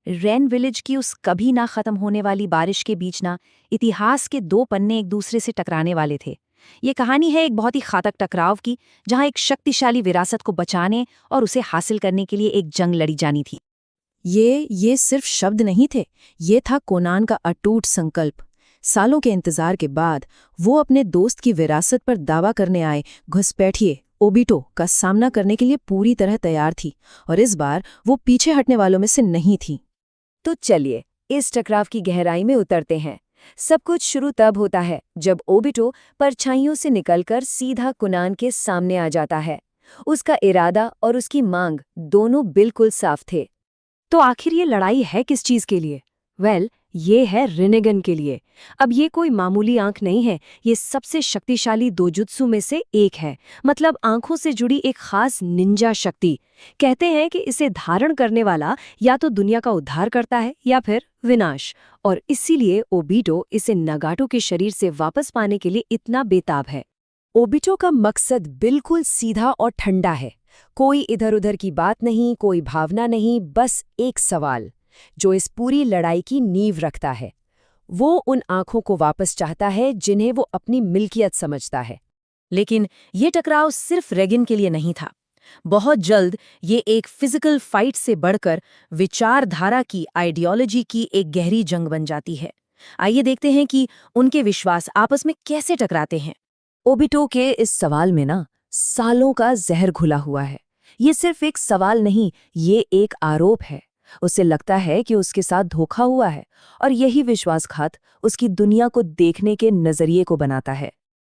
Rain village की उस कभी ना खत्म होने वाली बारिश के बीच ना इतिहास के दो पन्ने एक दूसरे से टकराने वाले थे। ये कहानी है एक बहुत ही घातक टकराव की, जहां एक शक्तिशाली विरासत को बचाने और उसे हासिल करने के लिए एक जंग लड़ी जानी थी। ये सिर्फ शब्द नहीं थे, ये था कोनान का अटूट संकल्प। सालों के इंतजार के बाद वो अपने दोस्त की विरासत पर दावा करने आए घुसपैठिए ओबिटो का सामना करने के लिए पूरी तरह तैयार थी, और इस बार वो पीछे हटने वालों में से नहीं थी। तो चलिए इस टकराव की गहराई में उतरते हैं। सब कुछ शुरू तब होता है जब ओबिटो परछाइयों से निकलकर सीधा कुनान के सामने आ जाता है। उसका इरादा और उसकी मांग दोनों बिल्कुल साफ थे। तो आखिर ये लड़ाई है किस चीज के लिए? ये है रिनेगन के लिए। अब ये कोई मामूली आंख नहीं है, ये सबसे शक्तिशाली दोजुत्सु में से एक है। मतलब आंखों से जुड़ी एक खास निंजा शक्ति। कहते हैं कि इसे धारण करने वाला या तो दुनिया का उद्धार करता है या फिर विनाश, और इसीलिए ओबिटो इसे नगाटो के शरीर से वापस पाने के लिए इतना बेताब है। ओबिटो का मकसद बिल्कुल सीधा और ठंडा है। कोई इधर-उधर की बात नहीं, कोई भावना नहीं, बस एक सवाल जो इस पूरी लड़ाई की नींव रखता है। वो उन आंखों को वापस चाहता है जिन्हें वो अपनी मिल्कियत समझता है। लेकिन ये टकराव सिर्फ रेगिन के लिए नहीं था। बहुत जल्द ये एक फिजिकल फाइट से बढ़कर विचारधारा की, आइडियोलॉजी की एक गहरी जंग बन जाती है। आइए देखते हैं कि उनके विश्वास आपस में कैसे टकराते हैं। ओबिटो के इस सवाल में ना सालों का जहर घुला हुआ है। ये सिर्फ एक सवाल नहीं, ये एक आरोप है। उसे लगता है कि उसके साथ धोखा हुआ है, और यही विश्वासघात उसकी दुनिया को देखने के नजरिए को बनाता है।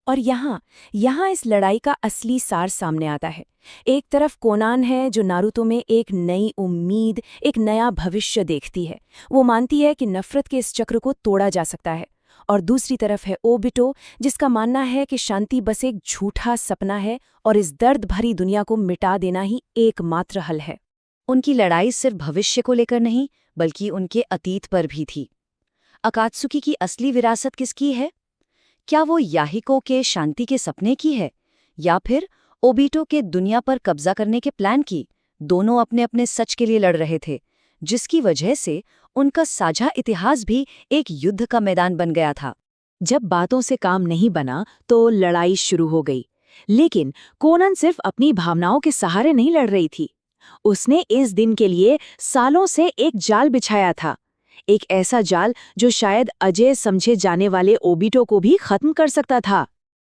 और यहाँ इस लड़ाई का असली सार सामने आता है। एक तरफ कोनान है जो नारुतो में एक नई उम्मीद, एक नया भविष्य देखती है। वो मानती है कि नफरत के इस चक्र को तोड़ा जा सकता है। और दूसरी तरफ है ओबिटो, जिसका मानना है कि शांति बस एक झूठा सपना है और इस दर्द भरी दुनिया को मिटा देना ही एकमात्र हल है। उनकी लड़ाई सिर्फ भविष्य को लेकर नहीं, बल्कि उनके अतीत पर भी थी। अकात्सुकी की असली विरासत किसकी है? क्या वो याहिको के शांति के सपने की है, या फिर ओबिटो के दुनिया पर कब्जा करने के प्लान की? दोनों अपने अपने सच के लिए लड़ रहे थे, जिसकी वजह से उनका साझा इतिहास भी एक युद्ध का मैदान बन गया था। जब बातों से काम नहीं बना तो लड़ाई शुरू हो गई। लेकिन कोनान सिर्फ अपनी भावनाओं के सहारे नहीं लड़ रही थी। उसने इस दिन के लिए सालों से एक जाल बिछाया था। एक ऐसा जाल जो शायद अजय समझे जाने वाले ओबिटो को भी खत्म कर सकता था।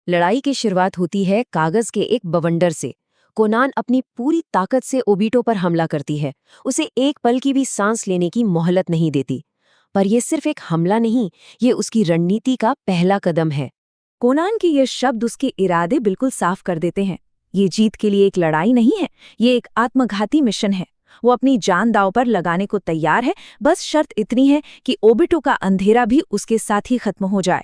लड़ाई की शुरुआत होती है कागज के एक बवंडर से। कोनान अपनी पूरी ताकत से ओबिटो पर हमला करती है। उसे एक पल की भी सांस लेने की मोहलत नहीं देती। पर यह सिर्फ एक हमला नहीं, ये उसकी रणनीति का पहला कदम है। कोनान के ये शब्द उसके इरादे बिल्कुल साफ कर देते हैं। ये जीत के लिए एक लड़ाई नहीं है, ये एक आत्मघाती मिशन है। वो अपनी जान दांव पर लगाने को तैयार है, बस शर्त इतनी है कि ओबिटो का अंधेरा भी उसके साथ ही खत्म हो जाए।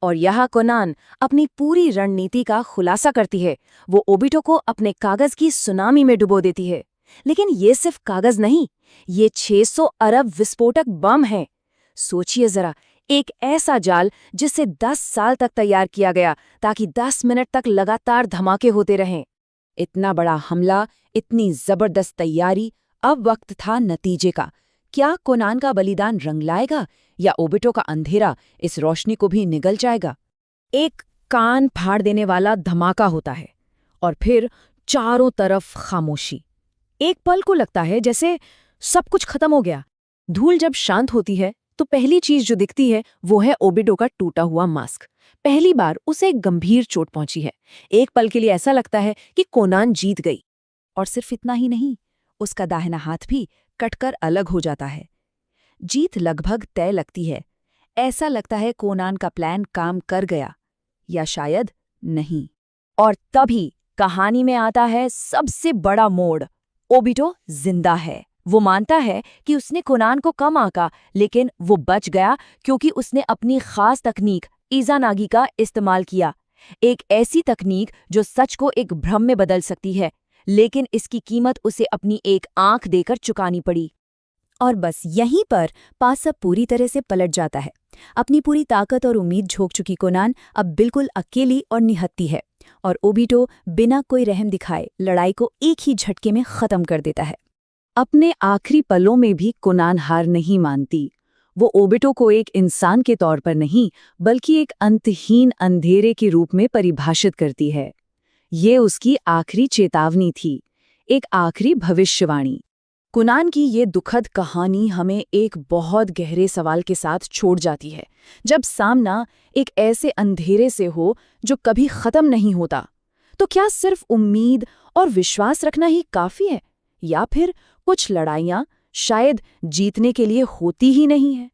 और यहाँ कोनान अपनी पूरी रणनीति का खुलासा करती है। वो ओबिटो को अपने कागज की सुनामी में डुबो देती है। लेकिन ये सिर्फ कागज नहीं, ये 600 अरब विस्फोटक बम हैं। सोचिए जरा, एक ऐसा जाल जिसे 10 साल तक तैयार किया गया ताकि 10 मिनट तक लगातार धमाके होते रहें। इतना बड़ा हमला, इतनी जबरदस्त तैयारी, अब वक्त था नतीजे का। क्या कोनान का बलिदान रंग लाएगा, या ओबिटो का अंधेरा इस रोशनी को भी निगल जाएगा? एक कान फाड़ देने वाला धमाका होता है, और फिर चारों तरफ खामोशी। एक पल को लगता है जैसे सब कुछ खत्म हो गया। धूल जब शांत होती है तो पहली चीज जो दिखती है वो है ओबिटो का टूटा हुआ मास्क। पहली बार उसे एक गंभीर चोट पहुंची है। एक पल के लिए ऐसा लगता है कि कोनान जीत गई। और सिर्फ इतना ही नहीं, उसका दाहिना हाथ भी कटकर अलग हो जाता है। जीत लगभग तय लगती है। ऐसा लगता है कोनान का प्लान काम कर गया, या शायद नहीं। और तभी कहानी में आता है सबसे बड़ा मोड़। ओबिटो जिंदा है। वो मानता है कि उसने कोनान को कम आंका, लेकिन वो बच गया क्योंकि उसने अपनी खास तकनीक इज़ानागी का इस्तेमाल किया। एक ऐसी तकनीक जो सच को एक भ्रम में बदल सकती है, लेकिन इसकी कीमत उसे अपनी एक आंख देकर चुकानी पड़ी। और बस यहीं पर पासा पूरी तरह से पलट जाता है। अपनी पूरी ताकत और उम्मीद झोंक चुकी कोनान अब बिल्कुल अकेली और निहत्ती है, और ओबिटो बिना कोई रहम दिखाए लड़ाई को एक ही झटके में खत्म कर देता है। अपने आखिरी पलों में भी कोनान हार नहीं मानती। वो ओबिटो को एक इंसान के तौर पर नहीं, बल्कि एक अंतहीन अंधेरे के रूप में परिभाषित करती है। ये उसकी आखिरी चेतावनी थी, एक आखिरी भविष्यवाणी। कुनान की ये दुखद कहानी हमें एक बहुत गहरे सवाल के साथ छोड़ जाती है। जब सामना एक ऐसे अंधेरे से हो जो कभी खत्म नहीं होता, तो क्या सिर्फ उम्मीद और विश्वास रखना ही काफी है, या फिर कुछ लड़ाइयाँ शायद जीतने के लिए होती ही नहीं है?